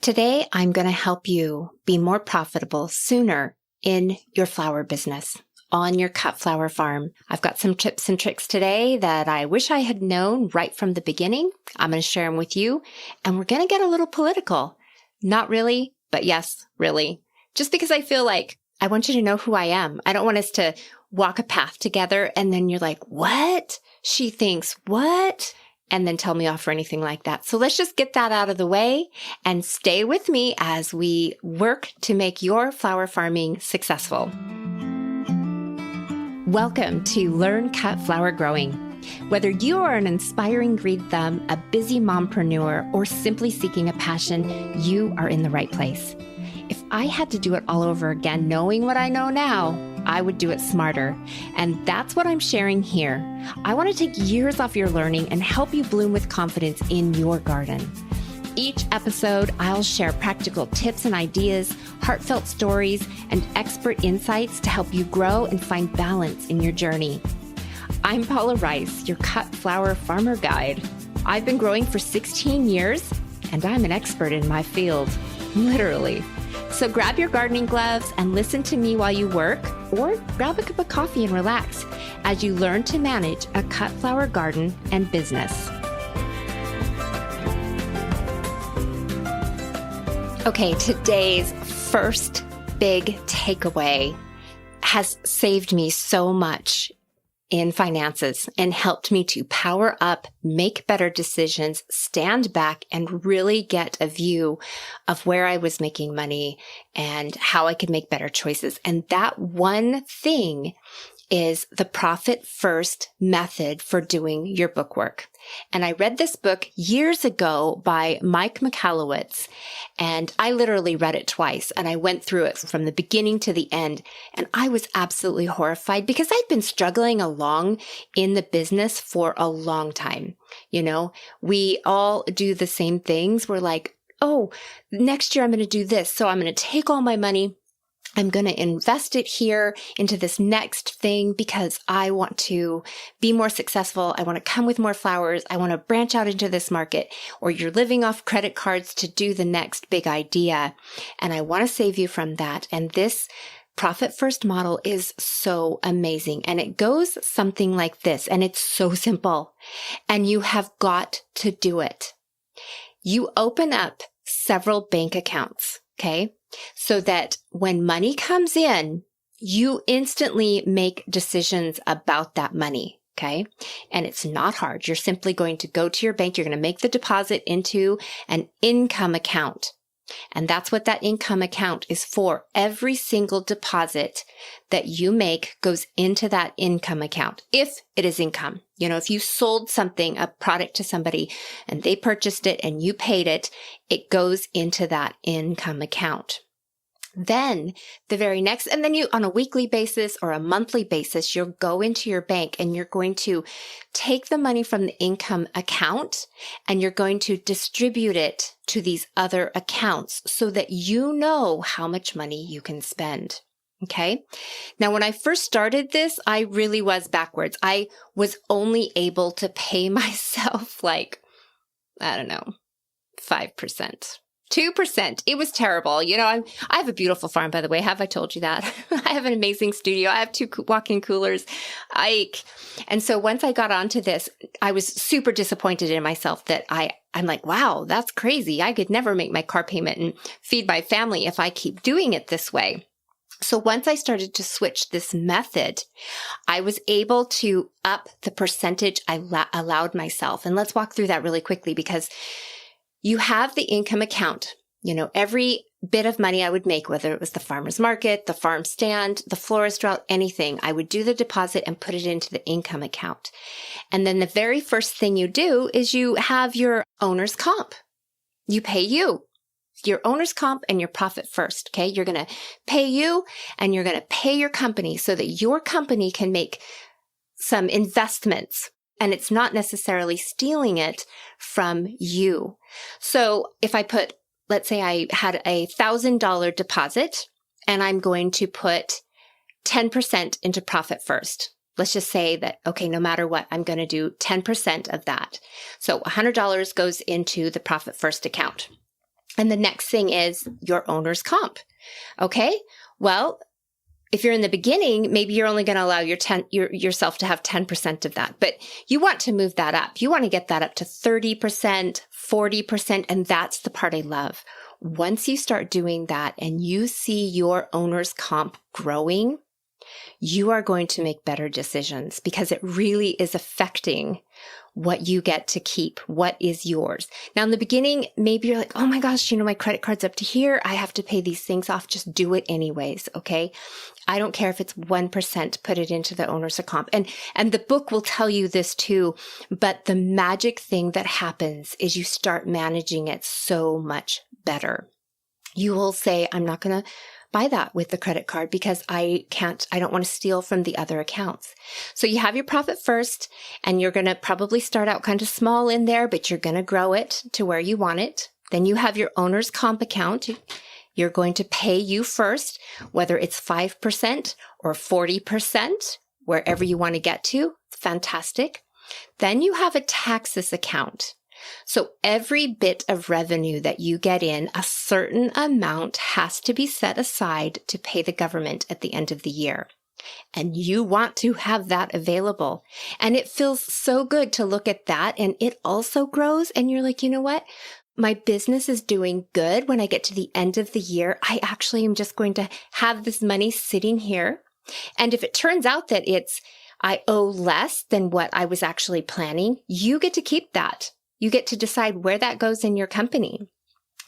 Today, I'm going to help you be more profitable sooner in your flower business on your cut flower farm. I've got some tips and tricks today that I wish I had known right from the beginning. I'm going to share them with you, and we're going to get a little political. Not really, but yes, really. Just because I feel like I want you to know who I am. I don't want us to walk a path together and then you're like, what? She thinks what? And then tell me off or anything like that. So let's just get that out of the way and stay with me as we work to make your flower farming successful. Welcome to Learn Cut Flower Growing. Whether you are an inspiring green thumb, a busy mompreneur, or simply seeking a passion, you are in the right place. If I had to do it all over again, knowing what I know now, I would do it smarter. And that's what I'm sharing here. I want to take years off your learning and help you bloom with confidence in your garden. Each episode, I'll share practical tips and ideas, heartfelt stories, and expert insights to help you grow and find balance in your journey. I'm Paula Rice, your cut flower farmer guide. I've been growing for 16 years, and I'm an expert in my field, literally. So grab your gardening gloves and listen to me while you work, or grab a cup of coffee and relax as you learn to manage a cut flower garden and business. Okay, today's first big takeaway has saved me so much in finances and helped me to power up, make better decisions, stand back, and really get a view of where I was making money and how I could make better choices. And that one thing is the profit first method for doing your bookwork. And I read this book years ago by Mike Michalowicz, and I literally read it twice, and I went through it from the beginning to the end, and I was absolutely horrified because I'd been struggling along in the business for a long time. You know, we all do the same things. We're like, oh, next year I'm going to do this, so I'm going to take all my money, I'm going to invest it here into this next thing because I want to be more successful. I want to come with more flowers. I want to branch out into this market. Or you're living off credit cards to do the next big idea. And I want to save you from that. And this profit first model is so amazing. And it goes something like this. And it's so simple. And you have got to do it. You open up several bank accounts, okay? So that when money comes in, you instantly make decisions about that money. Okay. And it's not hard. You're simply going to go to your bank. You're going to make the deposit into an income account. And that's what that income account is for. Every single deposit that you make goes into that income account. If it is income, you know, if you sold something, a product to somebody and they purchased it and you paid it, it goes into that income account. Then the very next, and then you on a weekly basis or a monthly basis, you'll go into your bank and you're going to take the money from the income account and you're going to distribute it to these other accounts so that you know how much money you can spend. Okay. Now, when I first started this, I really was backwards. I was only able to pay myself like, I don't know, 5%. 2%. It was terrible. You know, I have a beautiful farm, by the way. Have I told you that? I have an amazing studio. I have 2 walk-in coolers. And so once I got onto this, I was super disappointed in myself that I'm like, wow, that's crazy. I could never make my car payment and feed my family if I keep doing it this way. So once I started to switch this method, I was able to up the percentage I allowed myself. And let's walk through that really quickly because you have the income account. You know, every bit of money I would make, whether it was the farmer's market, the farm stand, the florist route, anything, I would do the deposit and put it into the income account. And then the very first thing you do is you have your owner's comp. You pay your owner's comp and your profit first. Okay. You're going to pay you and you're going to pay your company so that your company can make some investments. And it's not necessarily stealing it from you. So if I put, let's say I had a $1,000 deposit and I'm going to put 10% into profit first. Let's just say that, okay, no matter what, I'm going to do 10% of that. So $100 goes into the profit first account. And the next thing is your owner's comp. Okay. Well, if you're in the beginning, maybe you're only going to allow yourself to have 10% of that, but you want to move that up. You want to get that up to 30%, 40%. And that's the part I love. Once you start doing that and you see your owner's comp growing, you are going to make better decisions because it really is affecting what you get to keep, what is yours. Now, in the beginning, maybe you're like, oh my gosh, my credit card's up to here. I have to pay these things off. Just do it anyways. Okay. I don't care if it's 1%, put it into the owner's account. And the book will tell you this too. But the magic thing that happens is you start managing it so much better. You will say, I'm not going to buy that with the credit card because I don't want to steal from the other accounts. So you have your profit first, and you're going to probably start out kind of small in there, but you're going to grow it to where you want it. Then you have your owner's comp account. You're going to pay you first, whether it's 5% or 40%, wherever you want to get to. Fantastic. Then you have a taxes account. So every bit of revenue that you get in, a certain amount has to be set aside to pay the government at the end of the year. And you want to have that available. And it feels so good to look at that. And it also grows. And you're like, you know what? My business is doing good. When I get to the end of the year, I actually am just going to have this money sitting here. And if it turns out that I owe less than what I was actually planning, you get to keep that. You get to decide where that goes in your company.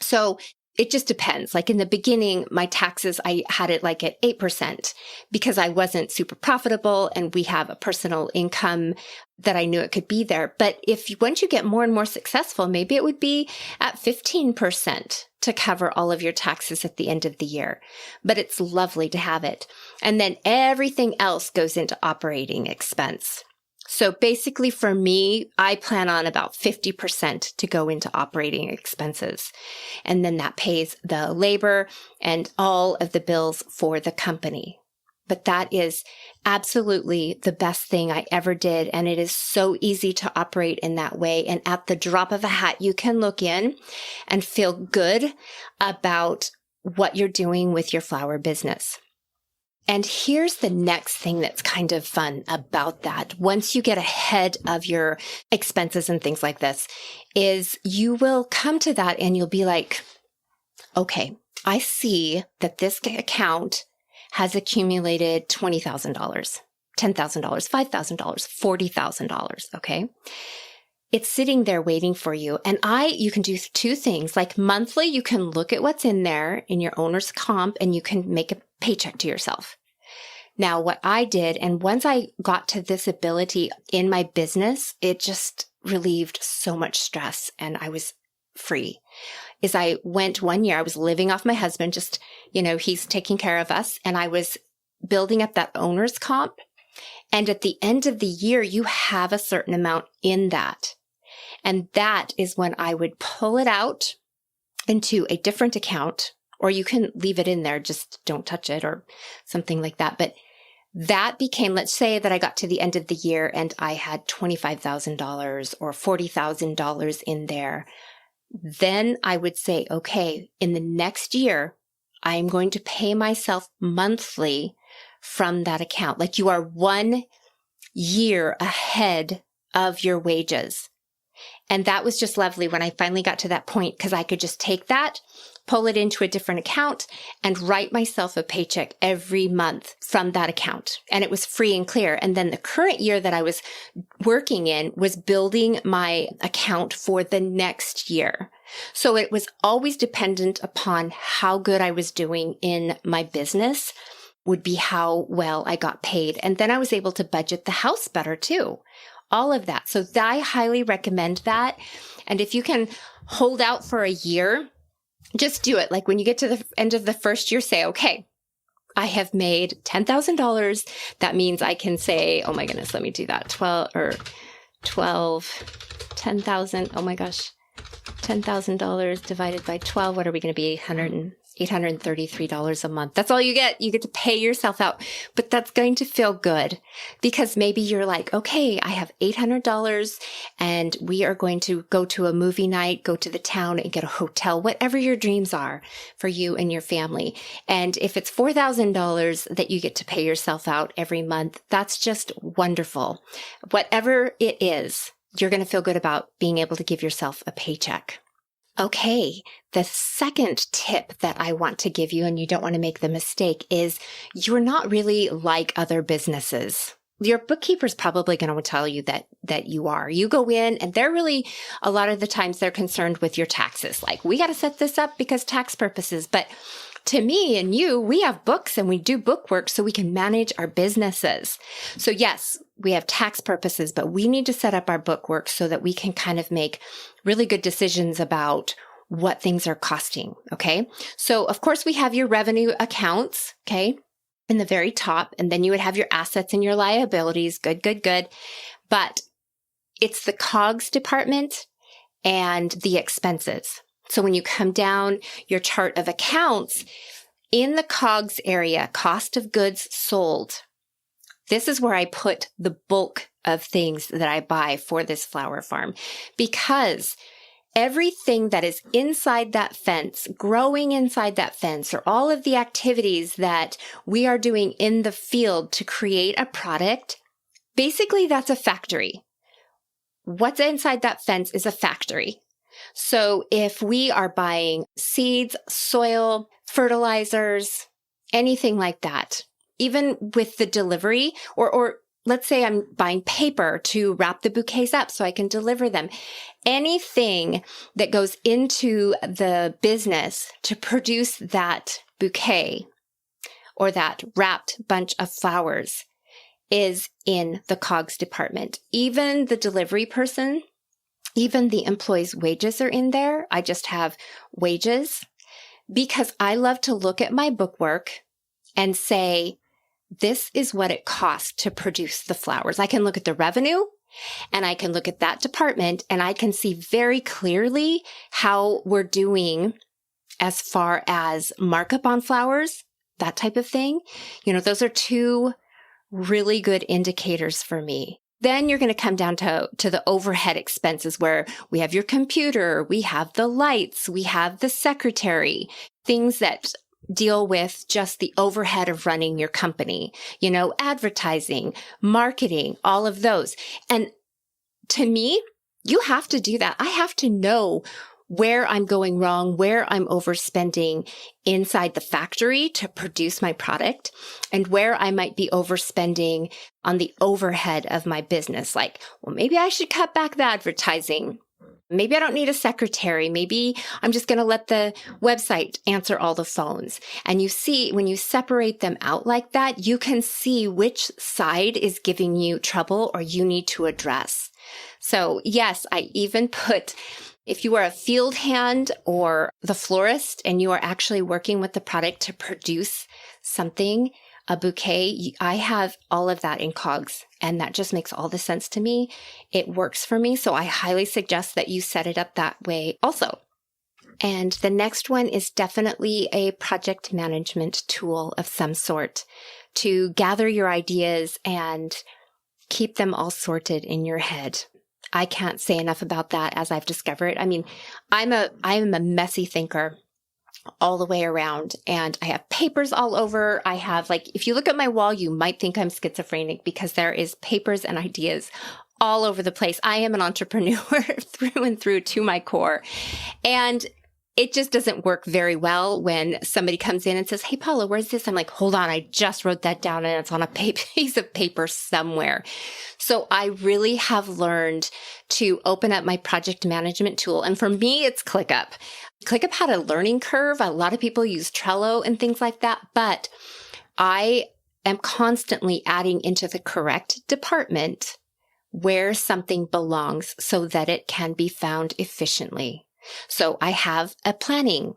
So it just depends. Like in the beginning, my taxes, I had it like at 8% because I wasn't super profitable and we have a personal income that I knew it could be there. But once you get more and more successful, maybe it would be at 15% to cover all of your taxes at the end of the year. But it's lovely to have it. And then everything else goes into operating expense. So basically for me, I plan on about 50% to go into operating expenses. And then that pays the labor and all of the bills for the company. But that is absolutely the best thing I ever did. And it is so easy to operate in that way. And at the drop of a hat, you can look in and feel good about what you're doing with your flower business. And here's the next thing that's kind of fun about that. Once you get ahead of your expenses and things like this, is you will come to that and you'll be like, okay, I see that this account has accumulated $20,000, $10,000, $5,000, $40,000. Okay. It's sitting there waiting for you. And you can do two things. Like monthly, you can look at what's in there in your owner's comp and you can make a paycheck to yourself. Now, what I did, and once I got to this ability in my business, it just relieved so much stress and I was free. Is I went 1 year, I was living off my husband, just, he's taking care of us. And I was building up that owner's comp. And at the end of the year, you have a certain amount in that. And that is when I would pull it out into a different account, or you can leave it in there, just don't touch it or something like that. But that became, let's say that I got to the end of the year and I had $25,000 or $40,000 in there. Then I would say, okay, in the next year, I am going to pay myself monthly from that account. Like you are 1 year ahead of your wages. And that was just lovely when I finally got to that point because I could just take that, pull it into a different account and write myself a paycheck every month from that account. And it was free and clear. And then the current year that I was working in was building my account for the next year. So it was always dependent upon how good I was doing in my business would be how well I got paid. And then I was able to budget the house better too. All of that. So I highly recommend that. And if you can hold out for a year, just do it. Like when you get to the end of the first year, say, okay, I have made $10,000. That means I can say, oh my goodness, let me do that. 10,000. Oh my gosh. $10,000 divided by 12. What are we going to be? $833 a month. That's all you get. You get to pay yourself out, but that's going to feel good because maybe you're like, okay, I have $800 and we are going to go to a movie night, go to the town and get a hotel, whatever your dreams are for you and your family. And if it's $4,000 that you get to pay yourself out every month, that's just wonderful. Whatever it is, you're going to feel good about being able to give yourself a paycheck. Okay, the second tip that I want to give you, and you don't want to make the mistake, is you're not really like other businesses. Your bookkeeper's probably going to tell you that you are. You go in and they're really, a lot of the times they're concerned with your taxes. Like, we got to set this up because tax purposes. But to me and you, we have books and we do book work so we can manage our businesses. So yes, we have tax purposes, but we need to set up our book work so that we can kind of make really good decisions about what things are costing. Okay. So of course we have your revenue accounts. Okay. In the very top, and then you would have your assets and your liabilities. Good, good, good. But it's the COGS department and the expenses. So when you come down your chart of accounts, in the COGS area, cost of goods sold, this is where I put the bulk of things that I buy for this flower farm, because everything that is inside that fence, growing inside that fence, or all of the activities that we are doing in the field to create a product, basically that's a factory. What's inside that fence is a factory. So if we are buying seeds, soil, fertilizers, anything like that, even with the delivery, or let's say I'm buying paper to wrap the bouquets up so I can deliver them. Anything that goes into the business to produce that bouquet or that wrapped bunch of flowers is in the COGS department. Even the delivery person, even the employee's wages are in there. I just have wages because I love to look at my bookwork and say, this is what it costs to produce the flowers. I can look at the revenue and I can look at that department and I can see very clearly how we're doing as far as markup on flowers, that type of thing. You know, those are two really good indicators for me. Then you're going to come down to the overhead expenses where we have your computer, we have the lights, we have the secretary, things that deal with just the overhead of running your company, you know, advertising, marketing, all of those. And to me, you have to do that. I have to know where I'm going wrong, where I'm overspending inside the factory to produce my product, and where I might be overspending on the overhead of my business. Like, well, maybe I should cut back the advertising. Maybe I don't need a secretary. Maybe I'm just going to let the website answer all the phones. And you see, when you separate them out like that, you can see which side is giving you trouble or you need to address. So yes, I even put, if you are a field hand or the florist and you are actually working with the product to produce something, a bouquet, I have all of that in COGS, and that just makes all the sense to me. It works for me, so I highly suggest that you set it up that way also. And the next one is definitely a project management tool of some sort to gather your ideas and keep them all sorted in your head. I can't say enough about that as I've discovered. I mean, I am a messy thinker all the way around, and I have papers all over. I have, like, if you look at my wall, you might think I'm schizophrenic because there is papers and ideas all over the place. I am an entrepreneur through and through to my core. And it just doesn't work very well when somebody comes in and says, hey, Paula, where's this? I'm like, hold on, I just wrote that down and it's on a piece of paper somewhere. So I really have learned to open up my project management tool. And for me, it's ClickUp. ClickUp had a learning curve. A lot of people use Trello and things like that, but I am constantly adding into the correct department where something belongs so that it can be found efficiently. So I have a planning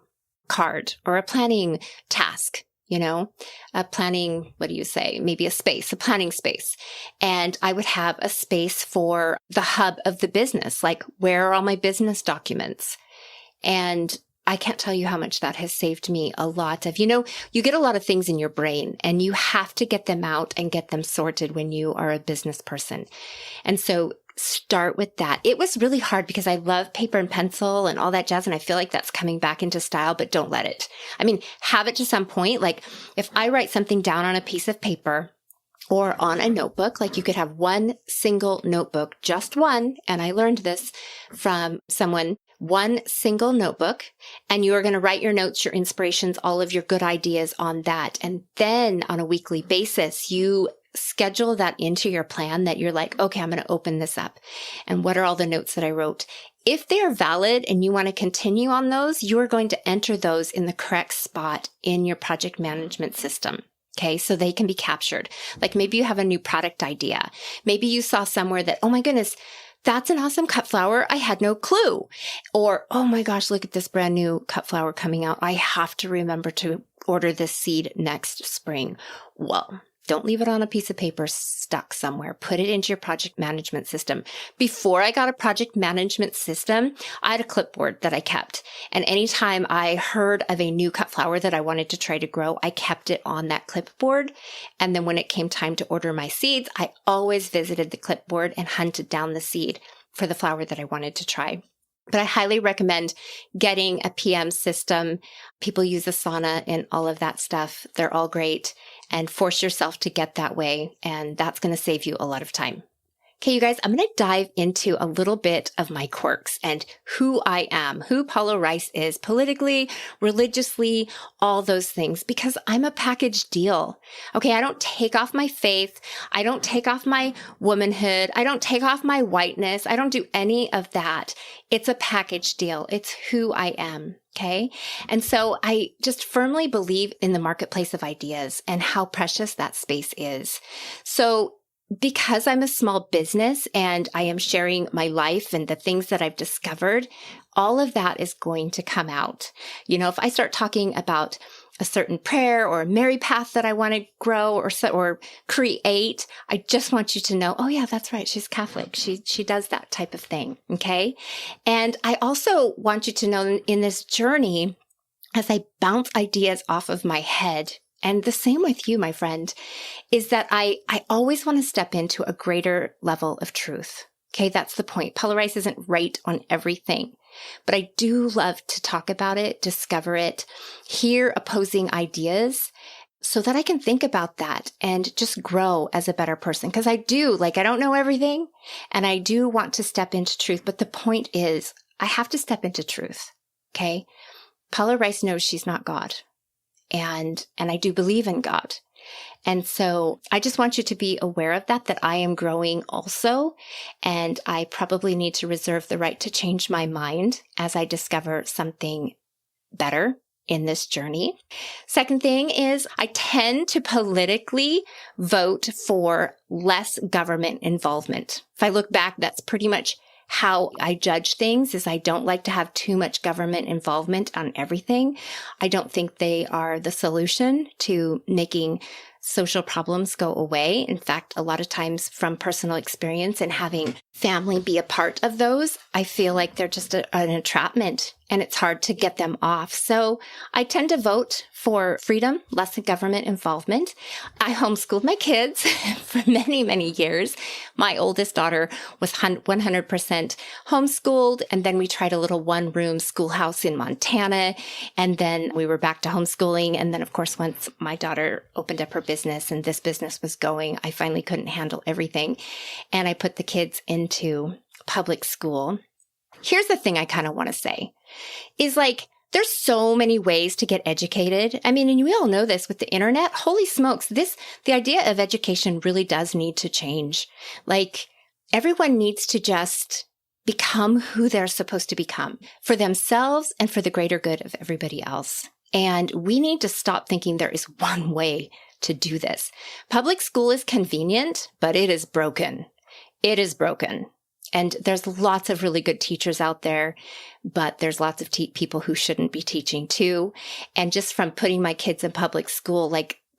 card or a planning task, you know, a planning, what do you say? Maybe a space, a planning space. And I would have a space for the hub of the business, like where are all my business documents? And I can't tell you how much that has saved me a lot of, you get a lot of things in your brain and you have to get them out and get them sorted when you are a business person. And so start with that. It was really hard because I love paper and pencil and all that jazz. And I feel like that's coming back into style, but don't let it. I mean, have it to some point. Like if I write something down on a piece of paper or on a notebook, like you could have one single notebook, just one. And I learned this from someone, one single notebook, and you are going to write your notes, your inspirations, all of your good ideas on that. And then on a weekly basis, you schedule that into your plan that you're like, okay, I'm going to open this up. And what are all the notes that I wrote? If they are valid and you want to continue on those, you are going to enter those in the correct spot in your project management system. Okay, so they can be captured. Like maybe you have a new product idea. Maybe you saw somewhere that, oh my goodness, that's an awesome cut flower. I had no clue. Or, oh my gosh, look at this brand new cut flower coming out. I have to remember to order this seed next spring. Well, don't leave it on a piece of paper stuck somewhere. Put it into your project management system. Before I got a project management system, I had a clipboard that I kept. And anytime I heard of a new cut flower that I wanted to try to grow, I kept it on that clipboard. And then when it came time to order my seeds, I always visited the clipboard and hunted down the seed for the flower that I wanted to try. But I highly recommend getting a PM system. People use Asana and all of that stuff. They're all great. And force yourself to get that way. And that's going to save you a lot of time. Okay, you guys, I'm going to dive into a little bit of my quirks and who I am, who Paula Rice is politically, religiously, all those things, because I'm a package deal. Okay, I don't take off my faith. I don't take off my womanhood. I don't take off my whiteness. I don't do any of that. It's a package deal. It's who I am. Okay. And so I just firmly believe in the marketplace of ideas and how precious that space is. So because I'm a small business and I am sharing my life and the things that I've discovered, all of that is going to come out. If I start talking about a certain prayer or a Mary path that I want to grow or create, I just want you to know, oh yeah, that's right. She's Catholic. She does that type of thing. Okay. And I also want you to know in this journey, as I bounce ideas off of my head, and the same with you, my friend, is that I always want to step into a greater level of truth. Okay, that's the point. Paula Rice isn't right on everything, but I do love to talk about it, discover it, hear opposing ideas so that I can think about that and just grow as a better person. Because I don't know everything and I do want to step into truth. But the point is, I have to step into truth. Okay, Paula Rice knows she's not God. And I do believe in God. And so I just want you to be aware of that I am growing also. And I probably need to reserve the right to change my mind as I discover something better in this journey. Second thing is I tend to politically vote for less government involvement. If I look back, that's pretty much how I judge things is I don't like to have too much government involvement on everything. I don't think they are the solution to making social problems go away. In fact, a lot of times from personal experience and having family be a part of those, I feel like they're just an entrapment and it's hard to get them off. So I tend to vote for freedom, less government involvement. I homeschooled my kids for many, many years. My oldest daughter was 100% homeschooled. And then we tried a little one-room schoolhouse in Montana. And then we were back to homeschooling. And then, of course, once my daughter opened up her business and this business was going, I finally couldn't handle everything. And I put the kids into public school. Here's the thing I kind of want to say is there's so many ways to get educated. I mean, and we all know this with the internet. Holy smokes, the idea of education really does need to change. Everyone needs to just become who they're supposed to become for themselves and for the greater good of everybody else. And we need to stop thinking there is one way to do this. Public school is convenient, but it is broken. It is broken. And there's lots of really good teachers out there, but there's lots of people who shouldn't be teaching too. And just from putting my kids in public school,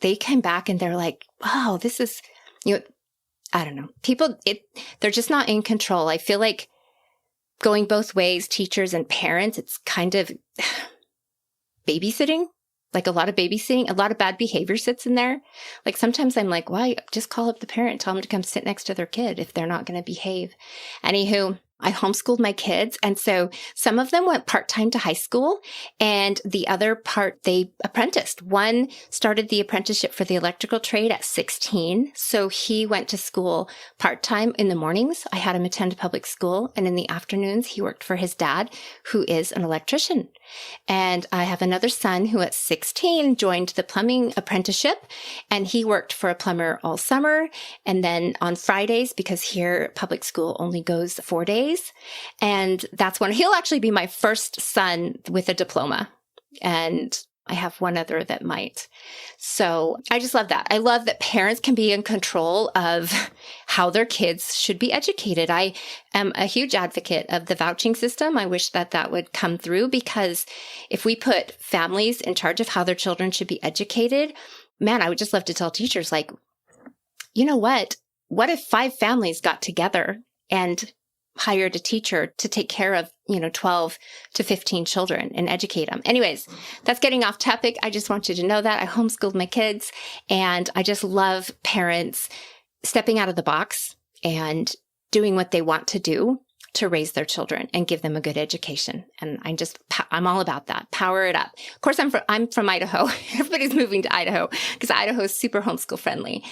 they came back and they're like, wow, this is, I don't know. They're just not in control. I feel like going both ways, teachers and parents, it's kind of babysitting. Like a lot of babysitting, a lot of bad behavior sits in there. Like sometimes I'm like, why? Just call up the parent, tell them to come sit next to their kid if they're not going to behave. Anywho, I homeschooled my kids. And so some of them went part-time to high school and the other part, they apprenticed. One started the apprenticeship for the electrical trade at 16. So he went to school part-time in the mornings. I had him attend public school. And in the afternoons, he worked for his dad, who is an electrician. And I have another son who at 16 joined the plumbing apprenticeship and he worked for a plumber all summer. And then on Fridays, because here public school only goes 4 days. And that's when he'll actually be my first son with a diploma. And I have one other that might. So I just love that. I love that parents can be in control of how their kids should be educated. I am a huge advocate of the vouching system. I wish that that would come through because if we put families in charge of how their children should be educated, man, I would just love to tell teachers like, you know what? What if 5 families got together and hired a teacher to take care of, 12 to 15 children and educate them. Anyways, that's getting off topic. I just want you to know that I homeschooled my kids and I just love parents stepping out of the box and doing what they want to do to raise their children and give them a good education. And I'm all about that. Power it up. Of course, I'm from Idaho. Everybody's moving to Idaho because Idaho is super homeschool friendly.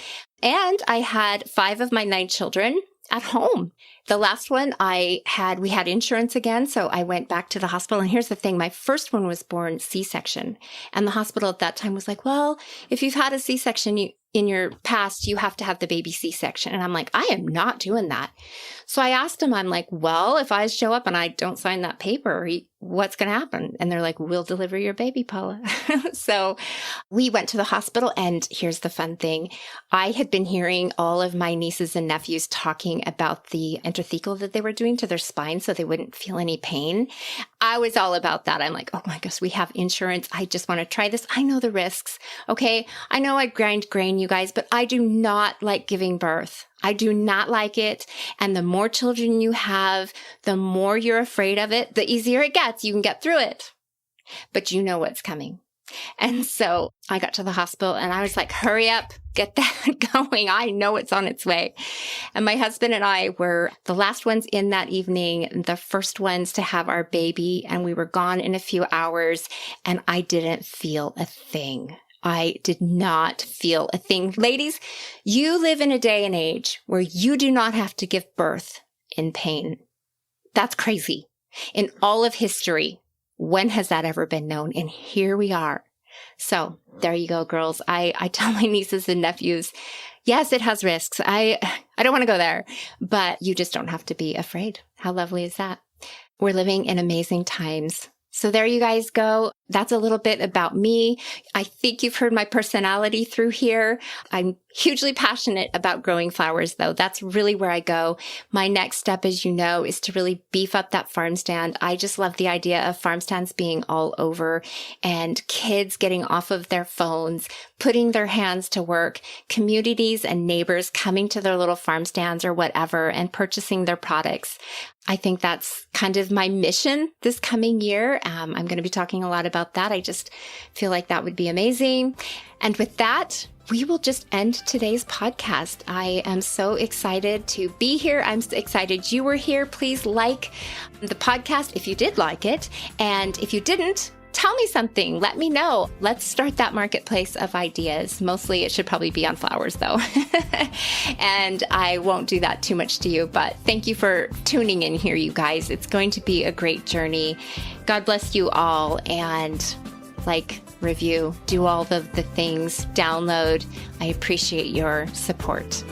And I had 5 of my 9 children at home. The last one we had insurance again. So I went back to the hospital. And here's the thing. My first one was born C-section. And the hospital at that time was like, well, if you've had a C-section in your past, you have to have the baby C-section. And I'm like, I am not doing that. So I asked him, I'm like, well, if I show up and I don't sign that paper, what's going to happen? And they're like, we'll deliver your baby, Paula. So we went to the hospital. And here's the fun thing. I had been hearing all of my nieces and nephews talking about the intrathecal that they were doing to their spine so they wouldn't feel any pain. I was all about that. I'm like, oh my gosh, we have insurance. I just want to try this. I know the risks. Okay. I know I grind grain, you guys, but I do not like giving birth. I do not like it. And the more children you have, the more you're afraid of it, the easier it gets. You can get through it, but you know what's coming. And so I got to the hospital and I was like, hurry up, get that going. I know it's on its way. And my husband and I were the last ones in that evening, the first ones to have our baby. And we were gone in a few hours and I didn't feel a thing. I did not feel a thing. Ladies, you live in a day and age where you do not have to give birth in pain. That's crazy. In all of history, when has that ever been known? And here we are. So there you go, girls. I tell my nieces and nephews, yes, it has risks. I don't want to go there, but you just don't have to be afraid. How lovely is that? We're living in amazing times. So there you guys go. That's a little bit about me. I think you've heard my personality through here. I'm hugely passionate about growing flowers, though. That's really where I go. My next step, as you know, is to really beef up that farm stand. I just love the idea of farm stands being all over and kids getting off of their phones, putting their hands to work, communities and neighbors coming to their little farm stands or whatever and purchasing their products. I think that's kind of my mission this coming year. I'm going to be talking a lot about that. I just feel like that would be amazing. And with that, we will just end today's podcast. I am so excited to be here. I'm so excited you were here. Please like the podcast if you did like it. And if you didn't, tell me something. Let me know. Let's start that marketplace of ideas. Mostly it should probably be on flowers though. And I won't do that too much to you, but thank you for tuning in here, you guys. It's going to be a great journey. God bless you all, and like, review, do all the things, download. I appreciate your support.